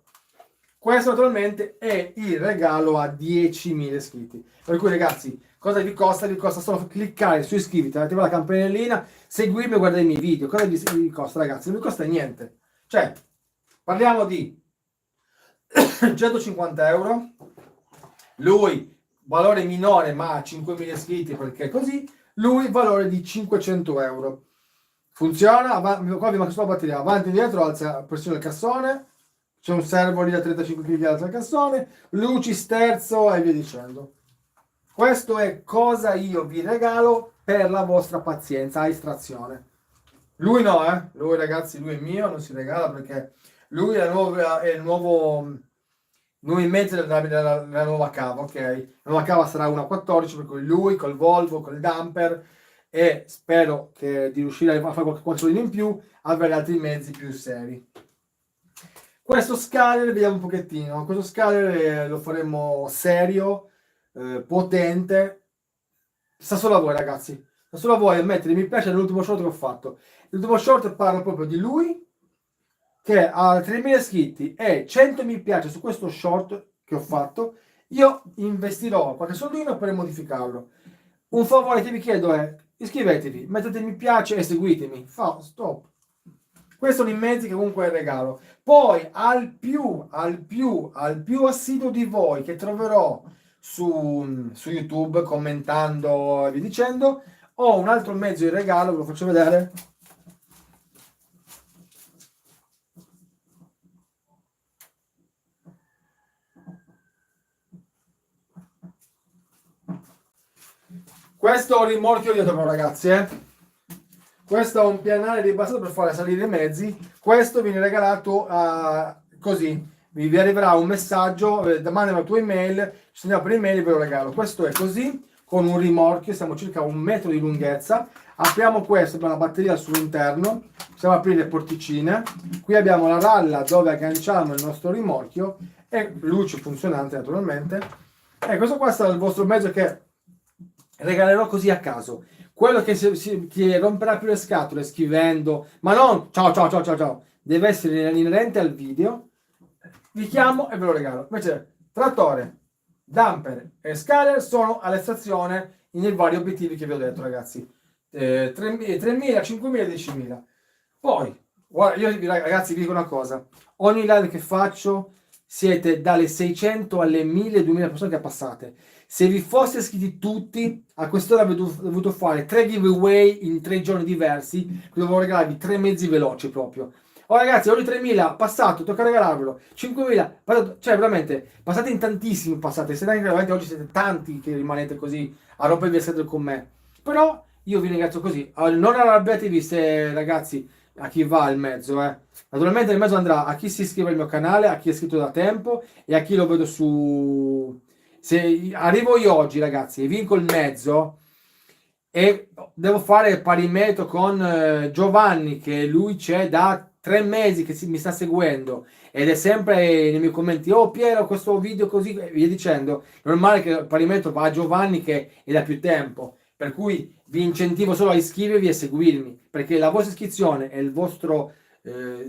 questo naturalmente è il regalo a 10.000 iscritti. Per cui ragazzi, cosa vi costa? Vi costa solo cliccare su iscriviti, attivare la campanellina, seguirmi e guardare i miei video. Cosa vi costa ragazzi? Non vi costa niente. Cioè, parliamo di 150 euro, lui valore minore ma a 5.000 iscritti perché è così, lui valore di 500 euro. Funziona, qua vi manca la batteria, avanti e indietro, alza, pressione il cassone, c'è un servo lì da 35 kg che alza il cassone, luci, sterzo e via dicendo. Questo è cosa io vi regalo per la vostra pazienza a estrazione. Lui no, lui ragazzi, lui è mio, non si regala perché lui è il nuovo in mezzo della nuova cava, ok? La nuova cava sarà una 14, per cui lui col Volvo, col dumper, e spero di riuscire a fare qualche qualcosina in più, avere altri mezzi più seri. Questo scaler vediamo un pochettino, questo scaler lo faremo serio, potente, sta solo a voi ragazzi, sta solo a voi a mettere mi piace nell'ultimo short che ho fatto. L'ultimo short parla proprio di lui che ha 3.000 iscritti e 100 mi piace su questo short che ho fatto. Io investirò qualche soldino per modificarlo. Un favore che vi chiedo è iscrivetevi, mettete mi piace e seguitemi. Stop. Questo sono i mezzi che comunque è il regalo. Poi al più assiduo di voi che troverò su YouTube commentando e via dicendo, ho un altro mezzo in regalo, ve lo faccio vedere. Questo è un rimorchio dietro però ragazzi, questo è un pianale ribassato per fare salire i mezzi. Questo viene regalato così, vi arriverà un messaggio, manda la tua email, ci andiamo per email e ve lo regalo. Questo è così, con un rimorchio, siamo circa 1 metro di lunghezza. Apriamo questo, abbiamo la batteria sull'interno, possiamo aprire le porticine. Qui abbiamo la ralla dove agganciamo il nostro rimorchio e luce funzionante naturalmente. E questo qua sarà il vostro mezzo che regalerò così a caso. Quello che romperà più le scatole scrivendo, ma non ciao, deve essere inerente al video, vi chiamo e ve lo regalo. Invece trattore, dumper e scaler sono alla stazione nei vari obiettivi che vi ho detto ragazzi, 3.000, 5.000, 10.000. Poi guarda, io ragazzi vi dico una cosa, ogni live che faccio siete dalle 600 alle 1.000-2.000 persone che passate. Se vi foste iscritti tutti, a quest'ora avrei dovuto fare 3 giveaway in 3 giorni diversi, dovevo regalarvi 3 mezzi veloci proprio. Oh ragazzi, ogni 3.000 passato, tocca regalarvelo. 5.000 passato, cioè veramente, passate in tantissimi, passate. Siete anche veramente oggi siete tanti che rimanete così a rompervi le scatole con me. Però io vi ringrazio così. Non arrabbiatevi se ragazzi, a chi va il mezzo, Naturalmente il mezzo andrà a chi si iscrive al mio canale, a chi è iscritto da tempo e a chi lo vedo su... Se arrivo io oggi ragazzi e vinco il mezzo e devo fare pari metro con Giovanni, che lui c'è da 3 mesi che mi sta seguendo ed è sempre nei miei commenti, oh Piero questo video così e via dicendo, normale che il pari metro va a Giovanni che è da più tempo. per cui vi incentivo solo a iscrivervi e seguirmi, perché la vostra iscrizione e il vostro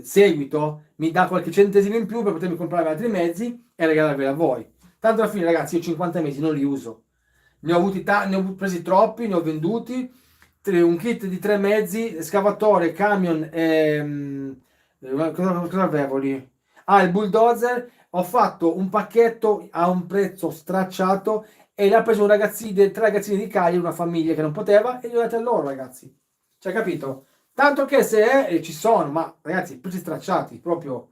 seguito mi dà qualche centesimo in più per potermi comprare altri mezzi e regalarveli a voi. Tanto alla fine, ragazzi, io 50 mezzi non li uso, ne ho presi troppi, ne ho venduti, un kit di 3 mezzi, escavatore, camion e cosa avevo lì? Ah, il bulldozer. Ho fatto un pacchetto a un prezzo stracciato e l'ha preso tre ragazzini di Cagliari, una famiglia che non poteva, e li ho dati a loro, ragazzi. Cioè, capito? Tanto che se ci sono, ma ragazzi, prezzi stracciati, proprio.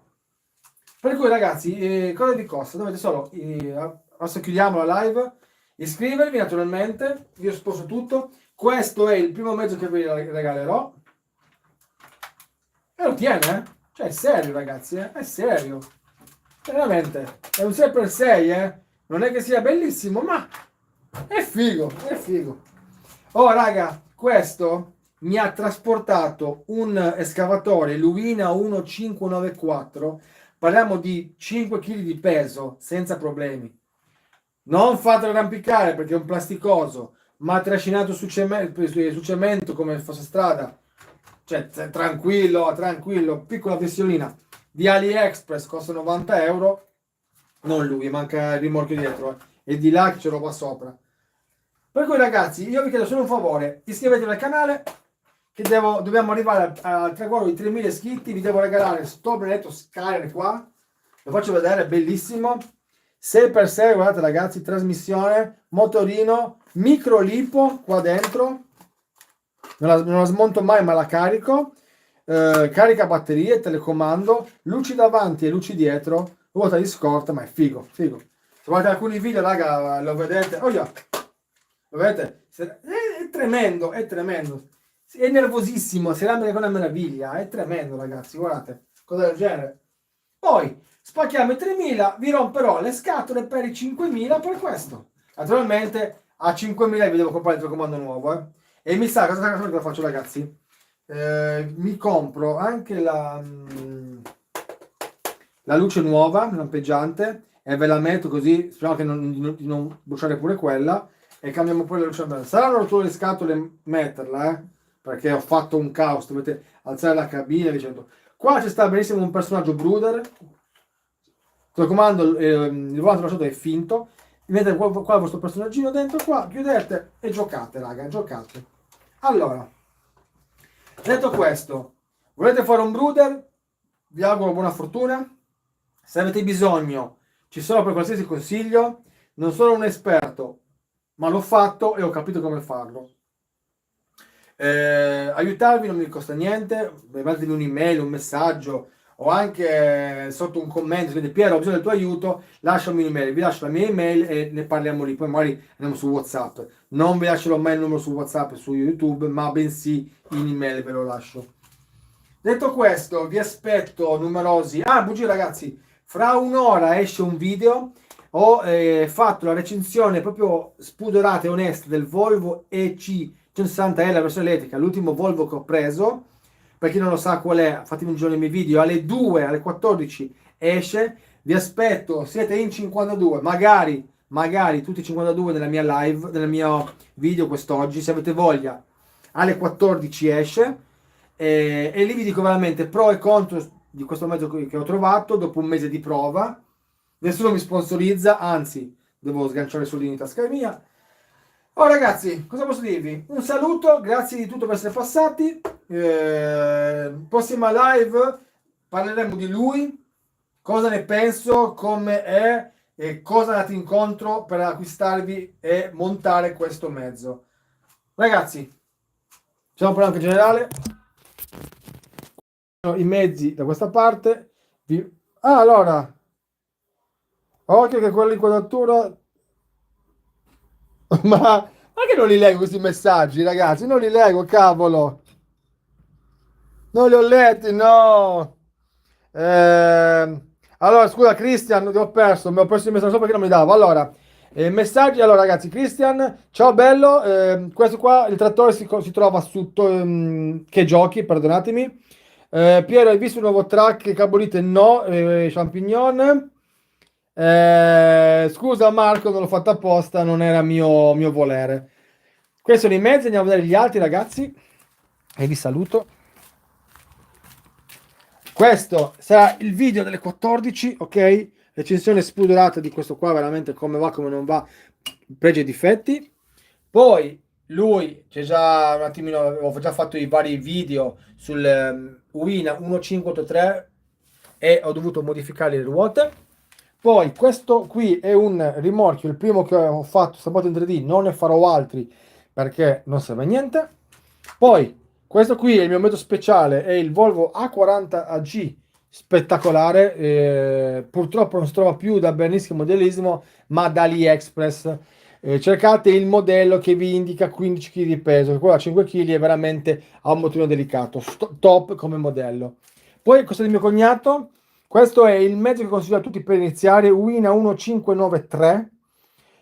Per cui, ragazzi, cosa vi costa? Dovete solo, adesso chiudiamo la live, iscrivervi naturalmente, io sposto tutto. Questo è il primo mezzo che vi regalerò. E lo tiene, eh? Cioè, è serio, ragazzi, è serio. Veramente, è un 6x6, non è che sia bellissimo, ma è figo, è figo. Oh raga, questo mi ha trasportato un escavatore Luvina 1594, parliamo di 5 kg di peso senza problemi. Non fatelo arrampicare perché è un plasticoso, ma trascinato su cemento come fosse strada, cioè tranquillo, tranquillo. Piccola versionina di AliExpress, costa 90 euro, non lui, manca il rimorchio dietro, e di là che c'è roba sopra. Per cui ragazzi, io vi chiedo solo un favore, iscrivetevi al canale, che dobbiamo arrivare al traguardo di 3000 iscritti, vi devo regalare sto benedetto Skyler qua, lo faccio vedere, bellissimo, 6x6, guardate ragazzi, trasmissione, motorino, micro lipo qua dentro, non la smonto mai ma la carico, carica batterie, telecomando, luci davanti e luci dietro, ruota di scorta, ma è figo, figo. Se guardate alcuni video, raga, lo vedete, oh yeah. Lo vedete? È tremendo, è tremendo. È nervosissimo, si arrampica con una meraviglia, è tremendo ragazzi, guardate, cosa del genere. Poi spacchiamo i 3000, vi romperò le scatole per i 5000 per questo. Naturalmente a 5000 vi devo comprare il telecomando nuovo, E mi sa, cosa faccio ragazzi? Mi compro anche la luce nuova, lampeggiante, e ve la metto così, speriamo che di non bruciare pure quella, e cambiamo pure la luce lampeggiante. Saranno rotture le scatole metterla, perché ho fatto un caos, dovete alzare la cabina dicendo. Qua ci sta benissimo un personaggio Bruder, telecomando, il volante lasciato è finto, mettete qua il vostro personaggino dentro, qua chiudete e giocate raga, giocate. Allora, detto questo, volete fare un Bruder? Vi auguro buona fortuna. Se avete bisogno, ci sono per qualsiasi consiglio. Non sono un esperto, ma l'ho fatto e ho capito come farlo. Aiutarvi non mi costa niente, mandatemi un'email, un messaggio o anche sotto un commento, se Piero ho bisogno del tuo aiuto, lasciami un'email, vi lascio la mia email e ne parliamo lì, poi magari andiamo su WhatsApp. Non vi lascerò mai il numero su WhatsApp e su YouTube, ma bensì in email ve lo lascio. Detto questo, vi aspetto numerosi. Ah, bugie ragazzi, fra un'ora esce un video. Ho fatto la recensione proprio spudorata e onesta del Volvo EC 160L, la versione elettrica, l'ultimo Volvo che ho preso. Per chi non lo sa qual è, fatemi un giorno i miei video, alle 2, alle 14 esce. Vi aspetto, siete in 52, magari tutti 52 nella mia live, nel mio video quest'oggi, se avete voglia, alle 14 esce. E lì vi dico veramente pro e contro di questo mezzo che ho trovato dopo un mese di prova. Nessuno mi sponsorizza, anzi devo sganciare soldini in tasca mia. Oh ragazzi, cosa posso dirvi? Un saluto, grazie di tutto per essere passati. Prossima live parleremo di lui, cosa ne penso, come è e cosa andate incontro per acquistarvi e montare questo mezzo. Ragazzi, siamo parlando in generale. I mezzi da questa parte. Allora, occhio che quell'inquadratura. Ma che non li leggo questi messaggi, ragazzi? Non li leggo, cavolo. Non li ho letti, no. Allora, scusa, Christian, ti ho perso. Mi ho perso il messaggio perché non mi dava. Allora, messaggi. Allora, ragazzi, Christian, ciao bello. Questo qua, il trattore si trova sotto. Che giochi, perdonatemi. Piero, hai visto un nuovo track Cabolite? No, Champignon. Scusa Marco, non l'ho fatto apposta, non era mio volere. Questi sono i mezzi, andiamo a vedere gli altri ragazzi e vi saluto. Questo sarà il video delle 14, ok? Recensione spudorata di questo qua, veramente come va, come non va, pregi e difetti. Poi lui c'è già un attimino, ho già fatto i vari video sul Uina 1583 e ho dovuto modificare le ruote. Poi questo qui è un rimorchio, il primo che ho fatto stampato in 3D, non ne farò altri perché non serve a niente. Poi questo qui è il mio metodo speciale, è il Volvo A40 AG, spettacolare, purtroppo non si trova più da benissimo modellismo, ma da AliExpress. Cercate il modello che vi indica 15 kg di peso, quello a 5 kg è veramente a un motorino delicato, top come modello. Poi questo del mio cognato, questo è il mezzo che consiglio a tutti per iniziare, Uina 1593,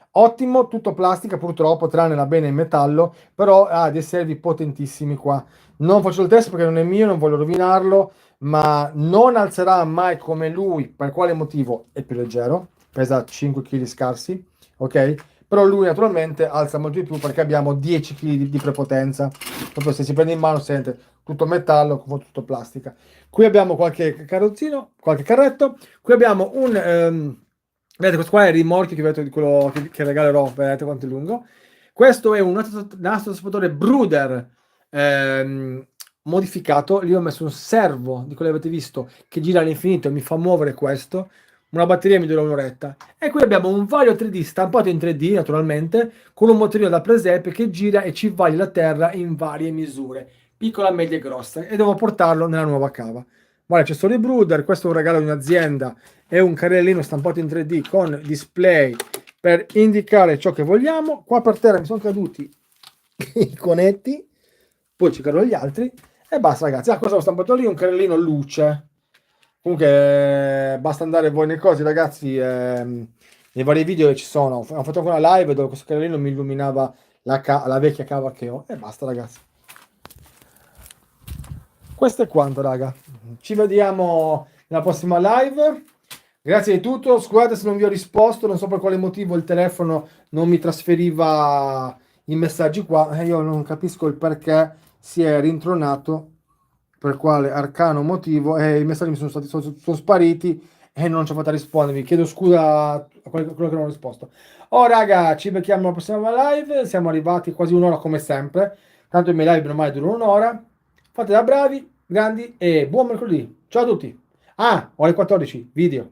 ottimo, tutto plastica purtroppo, tranne la bene in metallo, però ha dei servi potentissimi qua. Non faccio il test perché non è mio, non voglio rovinarlo, ma non alzerà mai come lui. Per quale motivo? È più leggero, pesa 5 kg scarsi, ok? Però lui naturalmente alza molto di più perché abbiamo 10 kg di prepotenza. Proprio se si prende in mano sente tutto metallo, tutto plastica. Qui abbiamo qualche carrozzino, qualche carretto. Qui abbiamo un... vedete, questo qua è il rimorchio che vedete di quello che regalerò, vedete quanto è lungo. Questo è un nastro trasportatore Bruder modificato. Lì ho messo un servo di quello che avete visto che gira all'infinito e mi fa muovere questo. Una batteria mi dura un'oretta. E qui abbiamo un vaglio 3D stampato in 3D naturalmente con un motorino da presepe che gira e ci vaglia la terra in varie misure, piccola, media e grossa, e devo portarlo nella nuova cava. Vale, accessori Bruder, questo è un regalo di un'azienda, è un carrellino stampato in 3D con display per indicare ciò che vogliamo. Qua per terra mi sono caduti i conetti, poi ci cadono gli altri e basta ragazzi. Ah, cosa ho stampato lì? Un carrellino luce. Comunque basta andare voi nei cosi ragazzi, nei vari video che ci sono. Ho fatto anche una live dove questo carrellino mi illuminava la vecchia cava che ho e basta ragazzi. Questo è quanto raga, ci vediamo nella prossima live. Grazie di tutto, scusate se non vi ho risposto, non so per quale motivo il telefono non mi trasferiva i messaggi qua e io non capisco il perché si è rintronato, per quale arcano motivo, e i messaggi mi sono spariti e non ci ho fatto a rispondervi. Chiedo scusa a quello che non ho risposto. Oh raga, ci becchiamo alla prossima live, siamo arrivati quasi un'ora come sempre, tanto i miei live ormai durano un'ora. Fate da bravi, grandi e buon mercoledì. Ciao a tutti. Ah, ore 14, video.